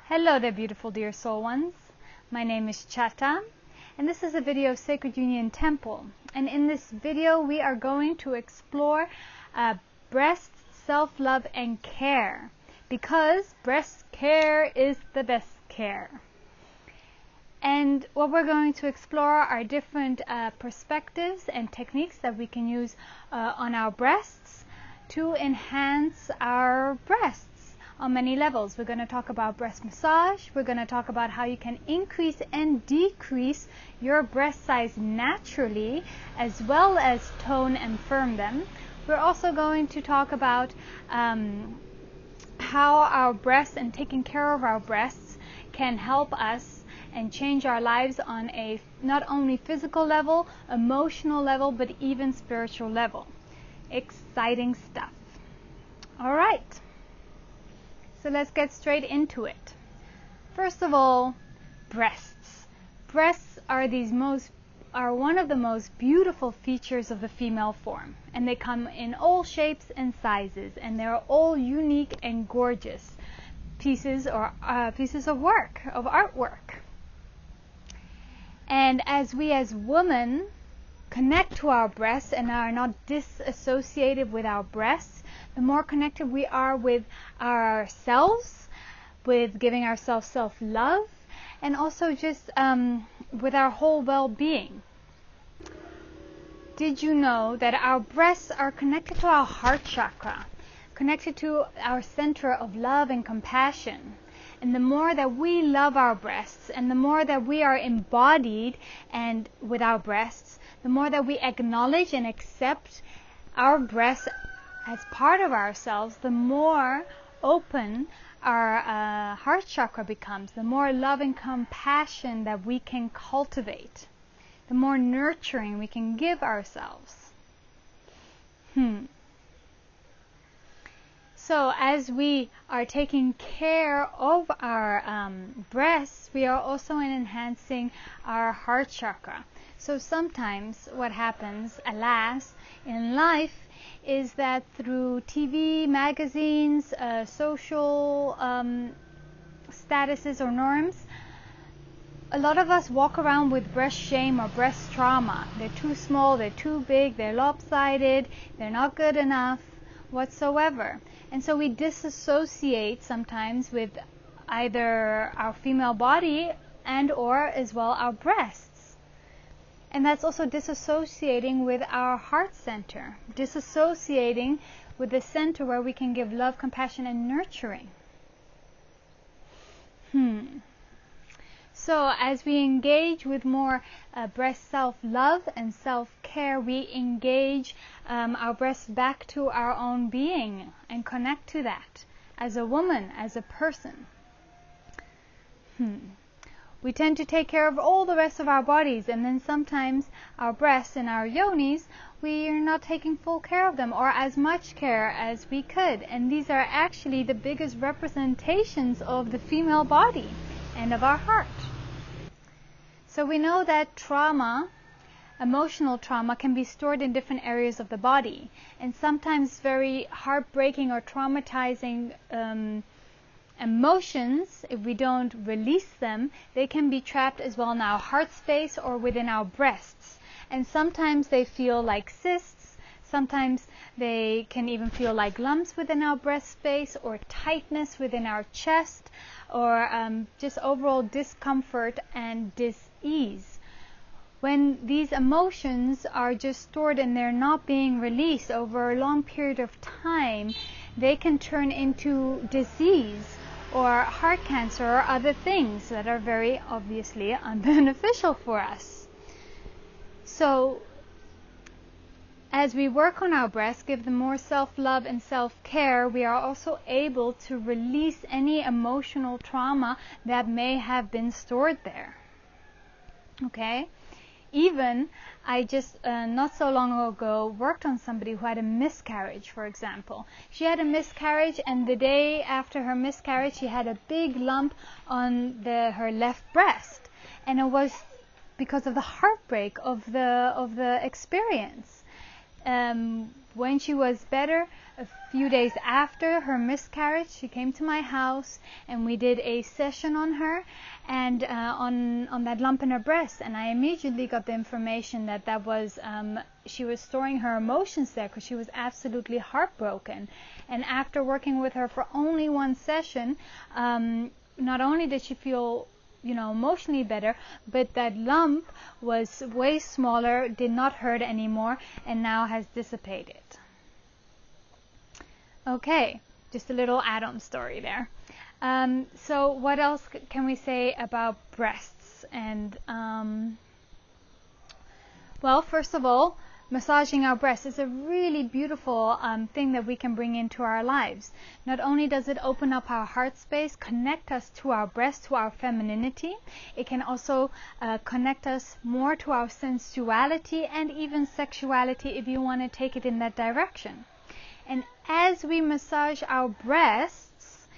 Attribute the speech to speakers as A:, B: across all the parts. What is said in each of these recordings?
A: Hello there, beautiful dear soul ones. My name is Chata, and this is a video of Sacred Union Temple. And in this video, we are going to explore breast self-love and care, because breast care is the best care. And what we're going to explore are different perspectives and techniques that we can use on our breasts to enhance our breasts on many levels. We're going to talk about breast massage. We're going to talk about how you can increase and decrease your breast size naturally, as well as tone and firm them. We're also going to talk about how our breasts and taking care of our breasts can help us and change our lives on a not only physical level, emotional level, but even spiritual level. Exciting stuff. All right. So let's get straight into it. First of all, breasts. Breasts are one of the most beautiful features of the female form, and they come in all shapes and sizes, and they're all unique and gorgeous pieces of work, of artwork. And as we as women connect to our breasts and are not disassociated with our breasts, the more connected we are with ourselves, with giving ourselves self-love, and also just with our whole well-being. Did you know that our breasts are connected to our heart chakra, connected to our center of love and compassion? And the more that we love our breasts, and the more that we are embodied and with our breasts, the more that we acknowledge and accept our breasts as part of ourselves, the more open our heart chakra becomes, the more love and compassion that we can cultivate, the more nurturing we can give ourselves. So as we are taking care of our breasts, we are also enhancing our heart chakra. So sometimes what happens, alas, in life is that through TV, magazines, social statuses or norms, a lot of us walk around with breast shame or breast trauma. They're too small, they're too big, they're lopsided, they're not good enough whatsoever. And so we disassociate sometimes with either our female body and or as well our breasts. And that's also disassociating with our heart center, disassociating with the center where we can give love, compassion, and nurturing. So as we engage with more breast self-love and self-care, we engage our breasts back to our own being and connect to that as a woman, as a person. We tend to take care of all the rest of our bodies, and then sometimes our breasts and our yonis, we are not taking full care of them or as much care as we could. And these are actually the biggest representations of the female body and of our heart. So we know that trauma, emotional trauma, can be stored in different areas of the body, and sometimes very heartbreaking or traumatizing emotions, if we don't release them, they can be trapped as well in our heart space or within our breasts. And sometimes they feel like cysts, sometimes they can even feel like lumps within our breast space, or tightness within our chest, or just overall discomfort and dis-ease. When these emotions are just stored and they're not being released over a long period of time, they can turn into disease or heart cancer or other things that are very obviously unbeneficial for us. So as we work on our breasts, give them more self-love and self-care, we are also able to release any emotional trauma that may have been stored there. Okay? Even, I just not so long ago worked on somebody who had a miscarriage, for example. She had a miscarriage, and the day after her miscarriage, she had a big lump on her left breast, and it was because of the heartbreak of the experience. when she was better, a few days after her miscarriage, she came to my house and we did a session on her and on that lump in her breast, and I immediately got the information that was she was storing her emotions there because she was absolutely heartbroken. And after working with her for only one session, not only did she feel emotionally better, but that lump was way smaller, did not hurt anymore, and now has dissipated. Okay, just a little add-on story there. So what else can we say about breasts? And well, first of all, massaging our breasts is a really beautiful thing that we can bring into our lives. Not only does it open up our heart space, connect us to our breast, to our femininity, it can also connect us more to our sensuality and even sexuality if you want to take it in that direction. And as we massage our breasts,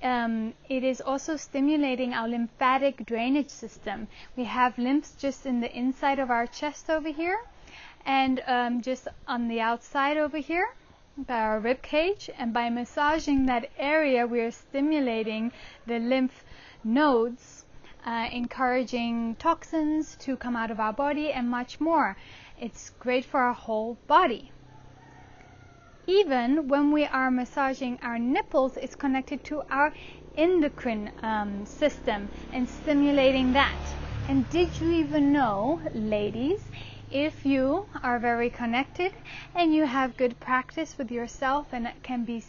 A: it is also stimulating our lymphatic drainage system. We have lymphs just in the inside of our chest over here, and just on the outside over here by our rib cage, and by massaging that area we are stimulating the lymph nodes, encouraging toxins to come out of our body and much more. It's great for our whole body. Even when we are massaging our nipples, it's connected to our endocrine system and stimulating that. And did you even know, ladies, if you are very connected and you have good practice with yourself and can be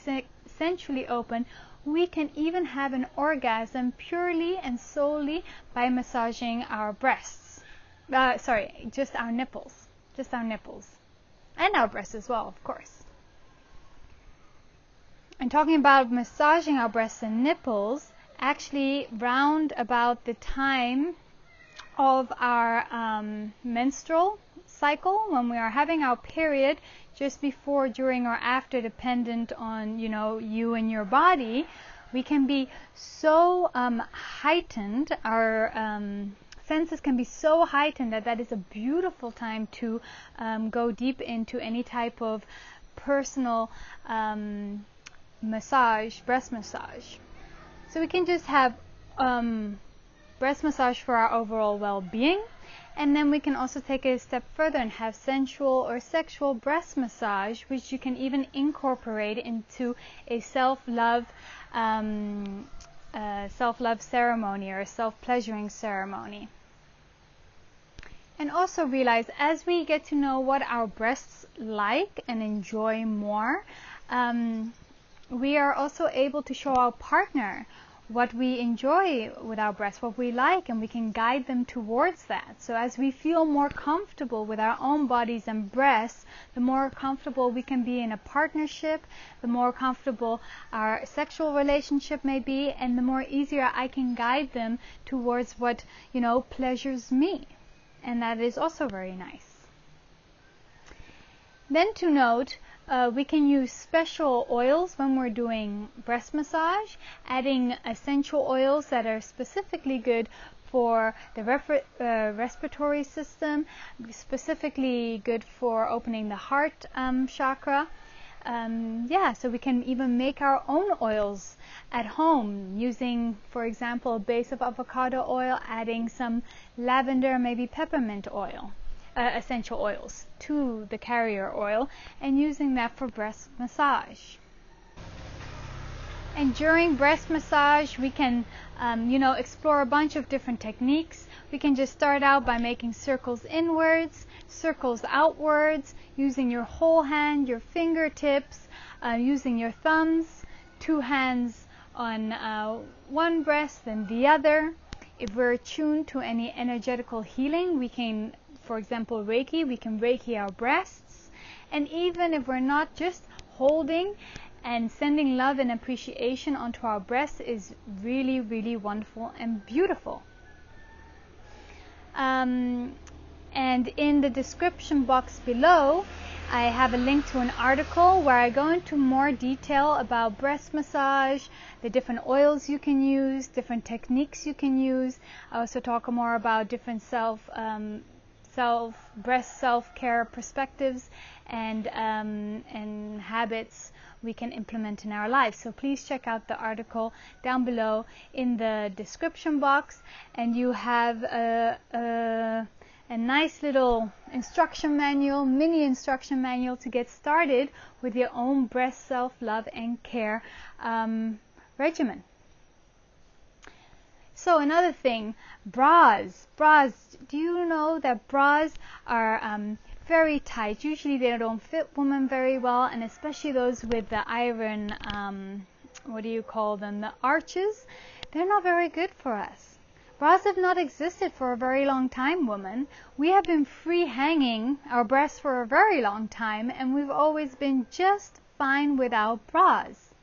A: sensually open, we can even have an orgasm purely and solely by massaging our breasts. Just our nipples. Just our nipples. And our breasts as well, of course. And talking about massaging our breasts and nipples, actually round about the time of our menstrual cycle, when we are having our period, just before, during, or after, dependent on you and your body, we can be so heightened, our senses can be so heightened that is a beautiful time to go deep into any type of personal massage, breast massage. So we can just have breast massage for our overall well-being, and then we can also take it a step further and have sensual or sexual breast massage, which you can even incorporate into a self-love ceremony or a self-pleasuring ceremony. And also realize, as we get to know what our breasts like and enjoy more, we are also able to show our partner what we enjoy with our breasts, what we like, and we can guide them towards that. So as we feel more comfortable with our own bodies and breasts, the more comfortable we can be in a partnership, the more comfortable our sexual relationship may be, and the more easier I can guide them towards what, pleasures me. And that is also very nice. Then to note, we can use special oils when we're doing breast massage, adding essential oils that are specifically good for the respiratory system, specifically good for opening the heart chakra. So we can even make our own oils at home using, for example, a base of avocado oil, adding some lavender, maybe peppermint oil. Essential oils to the carrier oil, and using that for breast massage. And during breast massage, we can explore a bunch of different techniques. We can just start out by making circles inwards, circles outwards, using your whole hand, your fingertips, using your thumbs, two hands on one breast and the other. If we're attuned to any energetical healing, we can, for example, Reiki, we can Reiki our breasts. And even if we're not, just holding and sending love and appreciation onto our breasts is really, really wonderful and beautiful. And in the description box below, I have a link to an article where I go into more detail about breast massage, the different oils you can breast self-care perspectives and habits we can implement in our lives. So please check out the article down below in the description box, and you have a nice little instruction manual, mini instruction manual to get started with your own breast self-love and care regimen. So another thing, bras. Do you know that bras are very tight? Usually they don't fit women very well, and especially those with the iron, what do you call them, the arches, they're not very good for us. Bras have not existed for a very long time, women. We have been free hanging our breasts for a very long time, and we've always been just fine without bras.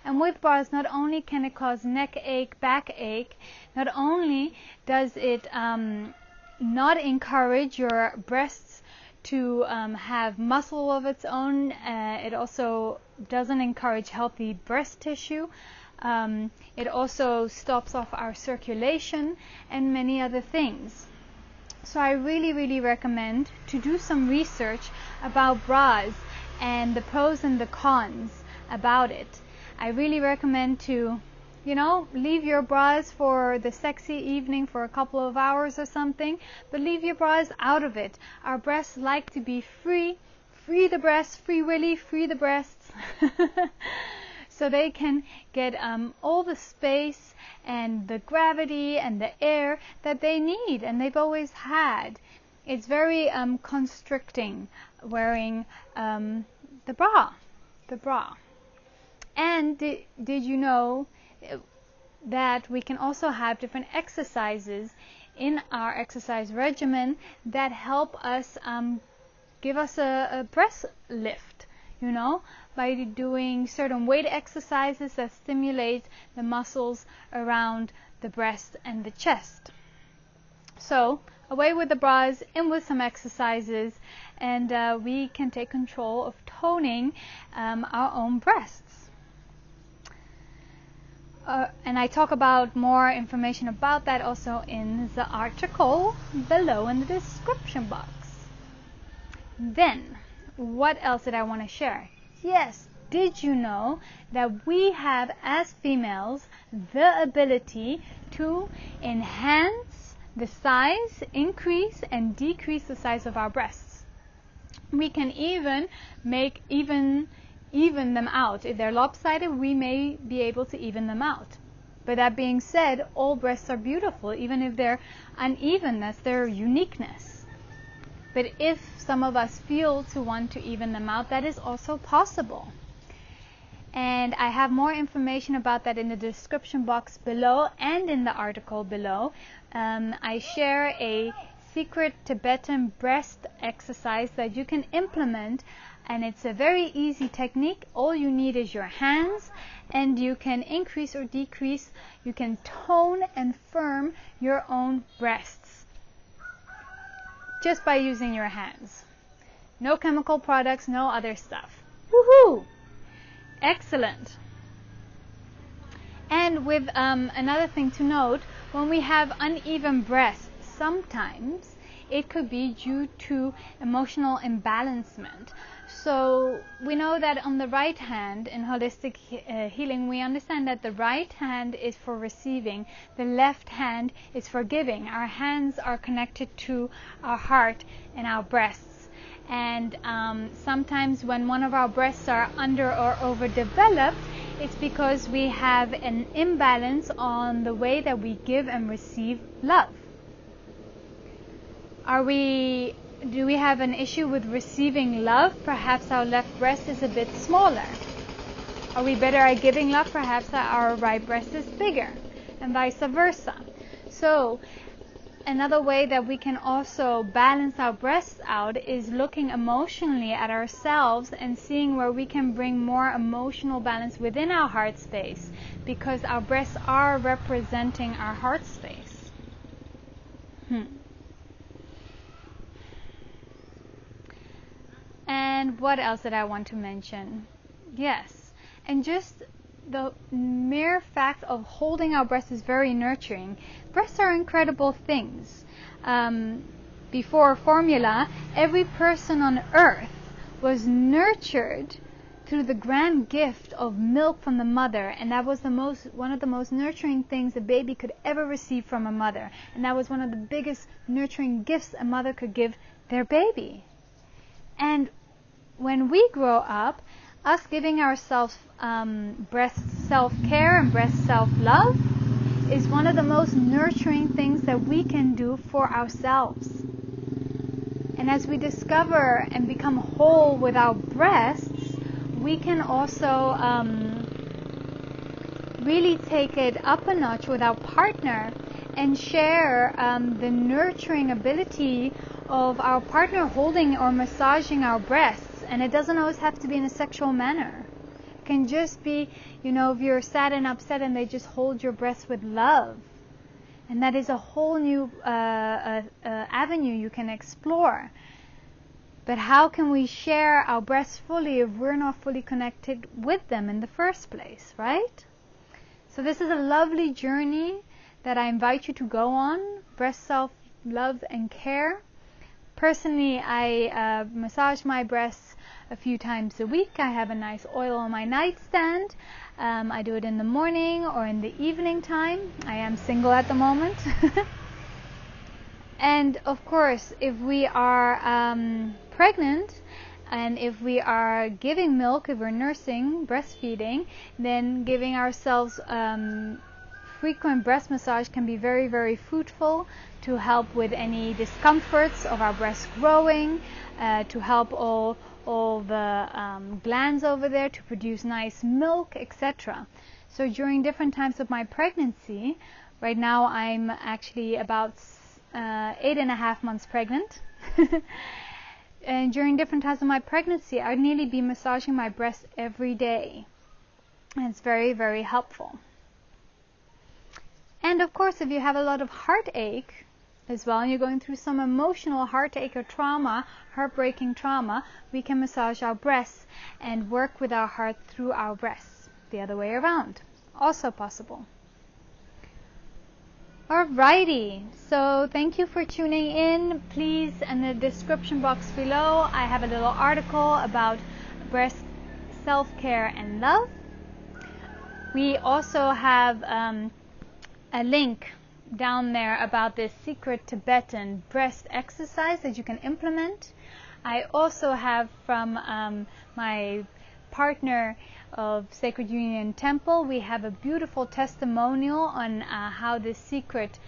A: And with bras, not only can it cause neck ache, back ache, not only does it not encourage your breasts to have muscle of its own, it also doesn't encourage healthy breast tissue. It also stops off our circulation and many other things. So I really recommend to do some research about bras and the pros and the cons about it. I really recommend to, leave your bras for the sexy evening for a couple of hours or something, but leave your bras out of it. Our breasts like to be free. Free the breasts, free willy, free the breasts. So they can get all the space and the gravity and the air that they need and they've always had. It's very constricting wearing the bra. And did you know that we can also have different exercises in our exercise regimen that help us give us a breast lift, by doing certain weight exercises that stimulate the muscles around the breast and the chest. So away with the bras, in with some exercises, and we can take control of toning our own breasts. And I talk about more information about that also in the article below in the description box. Then, what else did I want to share? Yes, did you know that we have, as females, the ability to enhance the size, increase and decrease the size of our breasts? We can even even them out. If they're lopsided, we may be able to even them out. But that being said, all breasts are beautiful, even if they're uneven. That's their uniqueness. But if some of us feel to want to even them out, that is also possible. And I have more information about that in the description box below and in the article below. I share a secret Tibetan breast exercise that you can implement, and it's a very easy technique. All you need is your hands, and you can increase or decrease, you can tone and firm your own breasts just by using your hands. No chemical products, no other stuff. Woohoo! Excellent. And with another thing to note, when we have uneven breasts, sometimes it could be due to emotional imbalancement. So we know that on the right hand, in holistic healing, we understand that the right hand is for receiving, the left hand is for giving. Our hands are connected to our heart and our breasts. And sometimes when one of our breasts are under or overdeveloped, it's because we have an imbalance on the way that we give and receive love. Do we have an issue with receiving love? Perhaps our left breast is a bit smaller. Are we better at giving love? Perhaps our right breast is bigger, and vice versa. So another way that we can also balance our breasts out is looking emotionally at ourselves and seeing where we can bring more emotional balance within our heart space, because our breasts are representing our heart space. And what else did I want to mention? Yes, and just the mere fact of holding our breasts is very nurturing. Breasts are incredible things. before formula, every person on earth was nurtured through the grand gift of milk from the mother, and that was one of the most nurturing things a baby could ever receive from a mother, and that was one of the biggest nurturing gifts a mother could give their baby. And when we grow up, us giving ourselves breast self-care and breast self-love is one of the most nurturing things that we can do for ourselves. And as we discover and become whole with our breasts, we can also really take it up a notch with our partner and share the nurturing ability of our partner holding or massaging our breasts. And it doesn't always have to be in a sexual manner. It can just be, if you're sad and upset and they just hold your breasts with love. And that is a whole new avenue you can explore. But how can we share our breasts fully if we're not fully connected with them in the first place, right? So this is a lovely journey that I invite you to go on, breast self-love and care. Personally, I massage my breasts a few times a week. I have a nice oil on my nightstand. I do it in the morning or in the evening time. I am single at the moment. And of course, if we are pregnant and if we are giving milk, if we're nursing, breastfeeding, then giving ourselves frequent breast massage can be very, very fruitful to help with any discomforts of our breast growing, to help all the glands over there to produce nice milk, etc. So during different times of my pregnancy, right now I'm actually about 8.5 months pregnant, and during different times of my pregnancy I'd nearly be massaging my breast every day, and it's very, very helpful. And of course, if you have a lot of heartache as well, and you're going through some emotional heartache or trauma, heartbreaking trauma, we can massage our breasts and work with our heart through our breasts. The other way around, also possible. Alrighty, so thank you for tuning in. Please, in the description box below, I have a little article about breast self-care and love. We also have a link down there about this secret Tibetan breast exercise that you can implement. I also have from my partner of Sacred Union Temple, we have a beautiful testimonial on how this secret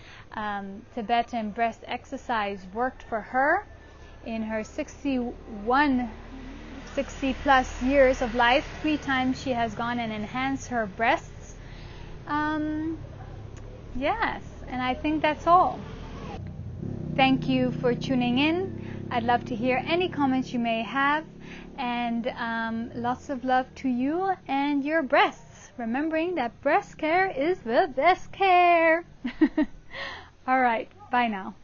A: Tibetan breast exercise worked for her in her 60 plus years of life. 3 times she has gone and enhanced her breasts. Yes, and I think that's all. Thank you for tuning in. I'd love to hear any comments you may have, and lots of love to you and your breasts, remembering that breast care is the best care. All right, bye now.